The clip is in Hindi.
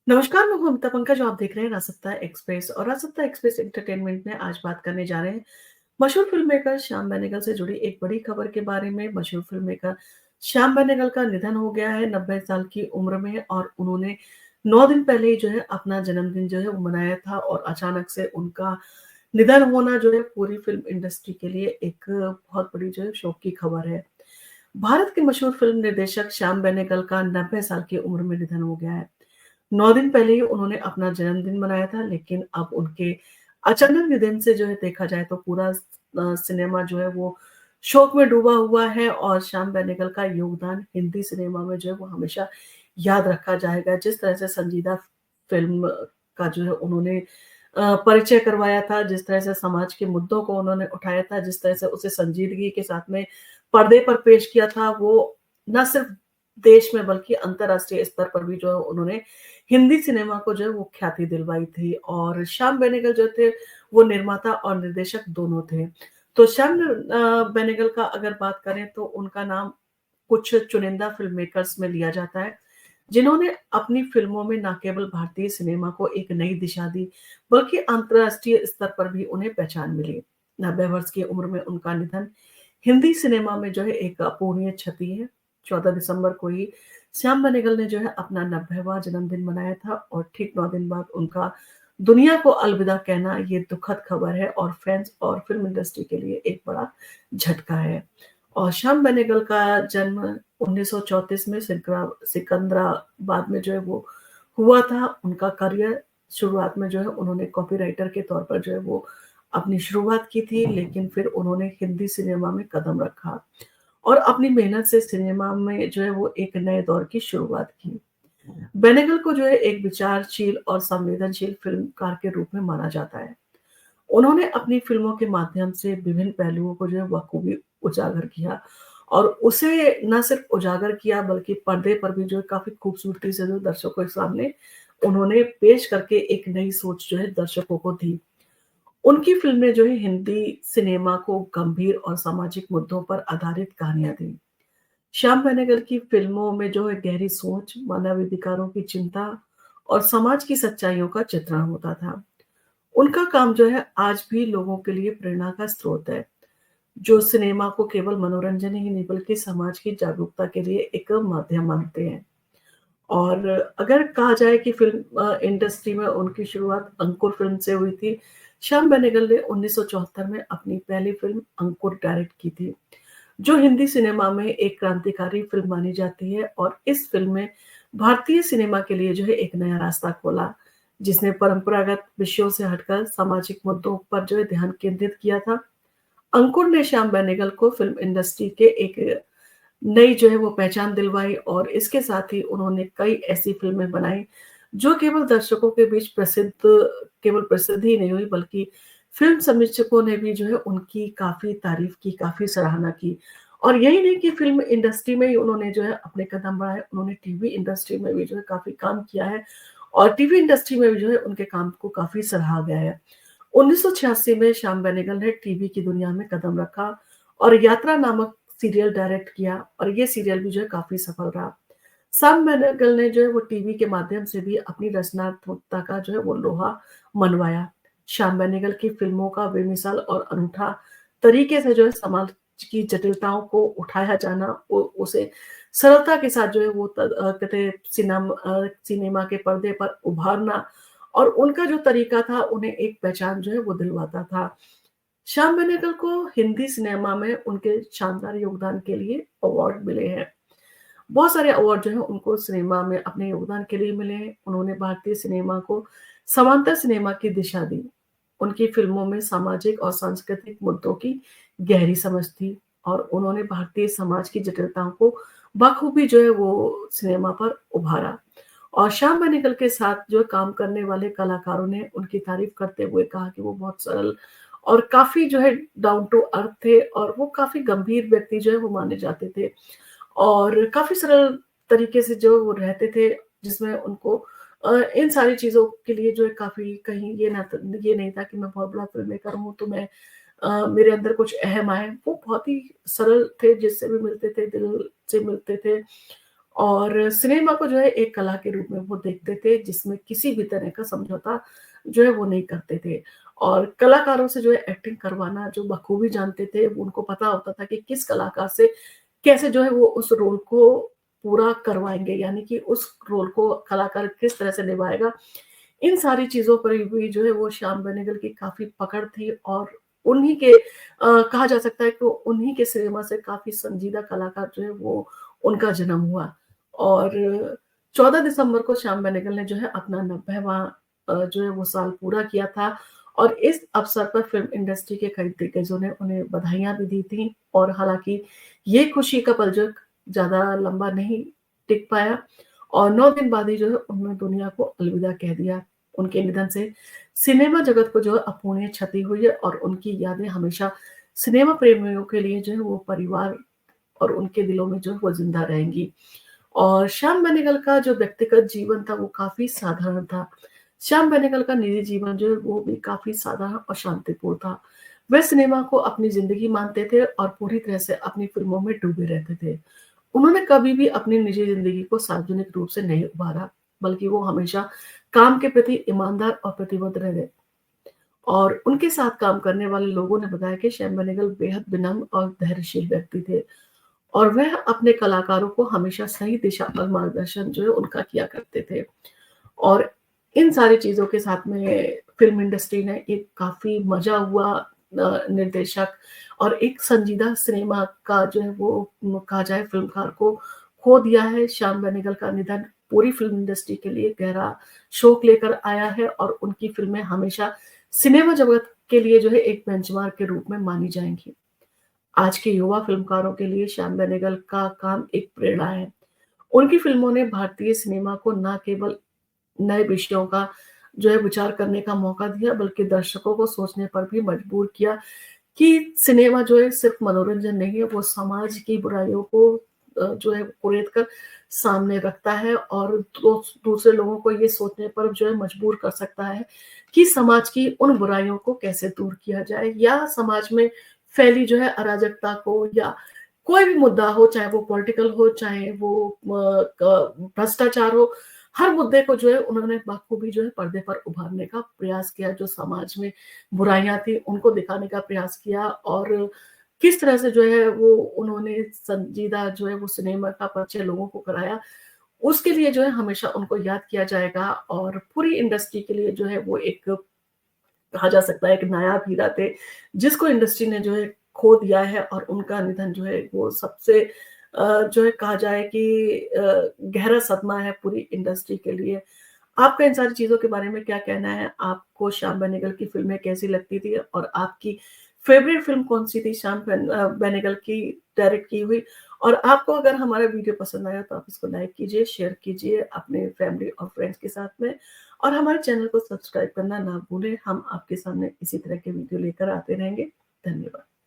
नमस्कार, मैं हूँ अमिता पंकज और आप देख रहे हैं रासत्ता एक्सप्रेस और रासत्ता एक्सप्रेस एंटरटेनमेंट में आज बात करने जा रहे हैं मशहूर फ़िल्म मेकर श्याम बेनेगल से जुड़ी एक बड़ी खबर के बारे में। मशहूर फ़िल्म मेकर श्याम बेनेगल का निधन हो गया है 90 साल की उम्र में और उन्होंने 9 दिन पहले ही जो है अपना जन्मदिन जो है वो मनाया था और अचानक से उनका निधन होना जो है पूरी फ़िल्म इंडस्ट्री के लिए एक बहुत बड़ी जो है शोक की खबर है। भारत के मशहूर फ़िल्म निर्देशक श्याम बेनेगल का 90 साल की उम्र में निधन हो गया है। 9 दिन पहले ही उन्होंने अपना जन्मदिन मनाया था, लेकिन अब उनके अचानक निधन से जो है देखा जाए तो पूरा सिनेमा जो है वो शोक में डूबा हुआ है और श्याम बेनेगल का योगदान हिंदी सिनेमा में जो है वो हमेशा याद रखा जाएगा। जिस तरह से संजीदा फ़िल्म का जो है उन्होंने परिचय करवाया था, जिस तरह से समाज के मुद्दों को उन्होंने उठाया था, जिस तरह से उसे संजीदगी के साथ में पर्दे पर पेश किया था, वो ना सिर्फ़ देश में बल्कि अंतर्राष्ट्रीय स्तर पर भी जो है उन्होंने हिंदी सिनेमा को जो है वो ख्याति दिलवाई थी और श्याम बेनेगल जो थे वो निर्माता और निर्देशक दोनों थे। तो श्याम बेनेगल का अगर बात करें तो उनका नाम कुछ चुनिंदा फ़िल्म मेकर्स में लिया जाता है, जिन्होंने अपनी फ़िल्मों में ना केवल भारतीय सिनेमा को एक नई दिशा दी, बल्कि अंतर्राष्ट्रीय स्तर पर भी उन्हें पहचान मिली। 90 वर्ष की उम्र में उनका निधन हिंदी सिनेमा में जो है एक अपूरणीय क्षति है। 14 दिसंबर को ही श्याम बेनेगल ने जो है अपना 90वां जन्मदिन मनाया था और ठीक 9 दिन बाद उनका दुनिया को अलविदा कहना ये दुखद खबर है और फैन्स और फ़िल्म इंडस्ट्री के लिए एक बड़ा झटका है। और श्याम बेनेगल का जन्म 1934 में सिकंदराबाद में जो है वो हुआ था। उनका करियर शुरुआत में जो है उन्होंने कॉपीराइटर के तौर पर जो है वो अपनी शुरुआत की थी, लेकिन फिर उन्होंने हिंदी सिनेमा में कदम रखा और अपनी मेहनत से सिनेमा में जो है वो एक नए दौर की शुरुआत की। बेनेगल को जो है एक विचारशील और संवेदनशील फ़िल्मकार के रूप में माना जाता है। उन्होंने अपनी फ़िल्मों के माध्यम से विभिन्न पहलुओं को जो है बखूबी उजागर किया और उसे ना सिर्फ़ उजागर किया बल्कि पर्दे पर भी जो है काफ़ी खूबसूरती से जो दर्शकों के सामने उन्होंने पेश करके एक नई सोच जो है दर्शकों को दी। उनकी फ़िल्में जो है हिंदी सिनेमा को गंभीर और सामाजिक मुद्दों पर आधारित कहानियाँ थीं। श्याम बेनेगल की फ़िल्मों में जो है गहरी सोच, मानवाधिकारों की चिंता और समाज की सच्चाइयों का चित्रण होता था। उनका काम जो है आज भी लोगों के लिए प्रेरणा का स्रोत है, जो सिनेमा को केवल मनोरंजन ही नहीं बल्कि समाज की जागरूकता के लिए एक माध्यम मानते हैं। और अगर कहा जाए कि फ़िल्म इंडस्ट्री में उनकी शुरुआत अंकुर फ़िल्म से हुई थी। श्याम बेनेगल ने 1974 में अपनी पहली फ़िल्म अंकुर डायरेक्ट की थी, जो हिंदी सिनेमा में एक क्रांतिकारी फ़िल्म मानी जाती है और इस फ़िल्म में भारतीय सिनेमा के लिए जो है एक नया रास्ता खोला, जिसने परंपरागत विषयों से हटकर सामाजिक मुद्दों पर जो है ध्यान केंद्रित किया था। अंकुर ने श्याम बेनेगल को फ़िल्म इंडस्ट्री के एक नई जो है वो पहचान दिलवाई और इसके साथ ही उन्होंने कई ऐसी फ़िल्में बनाई, जो केवल दर्शकों के बीच केवल प्रसिद्ध ही नहीं हुई बल्कि फ़िल्म समीक्षकों ने भी जो है उनकी काफ़ी तारीफ़ की, काफ़ी सराहना की। और यही नहीं कि फ़िल्म इंडस्ट्री में ही उन्होंने जो है अपने कदम बढ़ाए, उन्होंने टीवी इंडस्ट्री में भी जो है काफ़ी काम किया है और टीवी इंडस्ट्री में भी जो है उनके काम को काफ़ी सराहा गया है। 1986 में श्याम बेनेगल ने टीवी की दुनिया में कदम रखा और यात्रा नामक सीरियल डायरेक्ट किया और ये सीरियल भी जो है काफ़ी सफल रहा। श्याम बेनेगल ने जो है वो टीवी के माध्यम से भी अपनी रचनात्मकता का जो है वो लोहा मनवाया। श्याम बेनेगल की फ़िल्मों का बेमिसाल और अनूठा तरीके से जो है समाज की जटिलताओं को उठाया जाना, उ उसे सरलता के साथ जो है वो कहते हैं सिनेमा के पर्दे पर उभारना और उनका जो तरीका था उन्हें एक पहचान जो है वो दिलवाता था। श्याम बेनेगल को हिंदी सिनेमा में उनके शानदार योगदान के लिए अवार्ड मिले हैं। बहुत सारे अवार्ड जो हैं उनको सिनेमा में अपने योगदान के लिए मिले हैं। उन्होंने भारतीय सिनेमा को समांतर सिनेमा की दिशा दी। उनकी फ़िल्मों में सामाजिक और सांस्कृतिक मुद्दों की गहरी समझ थी और उन्होंने भारतीय समाज की जटिलताओं को बखूबी जो है वो सिनेमा पर उभारा। और श्याम बेनेगल के साथ जो काम करने वाले कलाकारों ने उनकी तारीफ़ करते हुए कहा कि वो बहुत सरल और काफ़ी जो है डाउन टू अर्थ थे और वो काफ़ी गंभीर व्यक्ति जो है वो माने जाते थे। और काफ़ी सरल तरीके से जो वो रहते थे, जिसमें उनको इन सारी चीज़ों के लिए जो है काफ़ी कहीं ये नहीं था कि मैं बहुत बड़ा फ़िल्म मेकर हूँ, तो मैं मेरे अंदर कुछ अहम आए। वो बहुत ही सरल थे, जिससे भी मिलते थे, दिल से मिलते थे और सिनेमा को जो है एक कला के रूप में वो देखते थे, जिसमें किसी भी तरह का समझौता जो है वो नहीं करते थे। और कलाकारों से जो है एक्टिंग करवाना जो बखूबी जानते थे, वो उनको पता होता था कि किस कलाकार से कैसे जो है वो उस रोल को पूरा करवाएँगे, यानी कि उस रोल को कलाकार किस तरह से निभाएगा। इन सारी चीज़ों पर भी जो है वो श्याम बेनेगल की काफ़ी पकड़ थी और उन्हीं के कहा जा सकता है कि उन्हीं के सिनेमा से काफ़ी संजीदा कलाकार जो है वो उनका जन्म हुआ। और 14 दिसंबर को श्याम बेनेगल ने जो है अपना 90वां जो है वो साल पूरा किया था और इस अवसर पर फ़िल्म इंडस्ट्री के कई दिग्गजों ने उन्हें बधाइयाँ भी दी थी और हालाँकि ये खुशी का पल जो ज़्यादा लंबा नहीं टिक पाया और 9 दिन बाद ही जो है उन्होंने दुनिया को अलविदा कह दिया। उनके निधन से सिनेमा जगत को जो है अपूरणीय क्षति हुई है और उनकी यादें हमेशा सिनेमा प्रेमियों के लिए जो है वो परिवार और उनके दिलों में जो है वो ज़िंदा रहेंगी। और श्याम बेनेगल का जो व्यक्तिगत जीवन था वो काफ़ी साधारण था। श्याम बेनेगल का निजी जीवन जो है वो भी काफ़ी साधारण और शांतिपूर्ण था। वह सिनेमा को अपनी ज़िंदगी मानते थे और पूरी तरह से अपनी फ़िल्मों में डूबे रहते थे। उन्होंने कभी भी अपनी निजी ज़िंदगी को सार्वजनिक रूप से नहीं उभारा, बल्कि वो हमेशा काम के प्रति ईमानदार और प्रतिबद्ध रहे और उनके साथ काम करने वाले लोगों ने बताया कि श्याम बेनेगल बेहद विनम्र और धैर्यशील व्यक्ति थे और वह अपने कलाकारों को हमेशा सही दिशा और मार्गदर्शन जो है उनका किया करते थे। और इन सारी चीज़ों के साथ में फ़िल्म इंडस्ट्री ने एक काफ़ी मज़ा हुआ निर्देशक और एक संजीदा सिनेमा का जो है वो कहा जाए फ़िल्मकार को खो दिया है। श्याम बेनेगल का निधन पूरी फ़िल्म इंडस्ट्री के लिए गहरा शोक लेकर आया है और उनकी फ़िल्में हमेशा सिनेमा जगत के लिए जो है एक बेंचमार्क के रूप में मानी जाएँगी। आज के युवा फ़िल्मकारों के लिए श्याम बेनेगल का काम एक प्रेरणा है। उनकी फ़िल्मों ने भारतीय सिनेमा को ना केवल नए विषयों का जो है विचार करने का मौका दिया, बल्कि दर्शकों को सोचने पर भी मजबूर किया कि सिनेमा जो है सिर्फ़ मनोरंजन नहीं है, वो समाज की बुराइयों को जो है कुरेद कर सामने रखता है और दूसरे लोगों को ये सोचने पर जो है मजबूर कर सकता है कि समाज की उन बुराइयों को कैसे दूर किया जाए या समाज में फैली जो है अराजकता को या कोई भी मुद्दा हो, चाहे वो पॉलिटिकल हो, चाहे वो भ्रष्टाचार हो, हर मुद्दे को जो है उन्होंने बखूबी जो है पर्दे पर उभारने का प्रयास किया। जो समाज में बुराइयाँ थी, उनको दिखाने का प्रयास किया और किस तरह से जो है वो उन्होंने संजीदा जो है वो सिनेमा का परिचय लोगों को कराया, उसके लिए जो है हमेशा उनको याद किया जाएगा और पूरी इंडस्ट्री के लिए जो है वो एक कहा जा सकता है एक नायाब हीरा थे, जिसको इंडस्ट्री ने जो है खो दिया है और उनका निधन जो है वो सबसे जो है कहा जाए कि गहरा सदमा है पूरी इंडस्ट्री के लिए। आपका इन सारी चीज़ों के बारे में क्या कहना है? आपको श्याम बेनेगल की फ़िल्में कैसी लगती थी और आपकी फ़ेवरेट फ़िल्म कौन-सी थी बेनेगल की डायरेक्ट की हुई? और आपको अगर हमारा वीडियो पसंद आया तो आप इसको लाइक कीजिए, शेयर कीजिए अपने फैमिली और फ्रेंड्स के साथ में और हमारे चैनल को सब्सक्राइब करना ना भूलें। हम आपके सामने इसी तरह के वीडियो लेकर आते रहेंगे। धन्यवाद।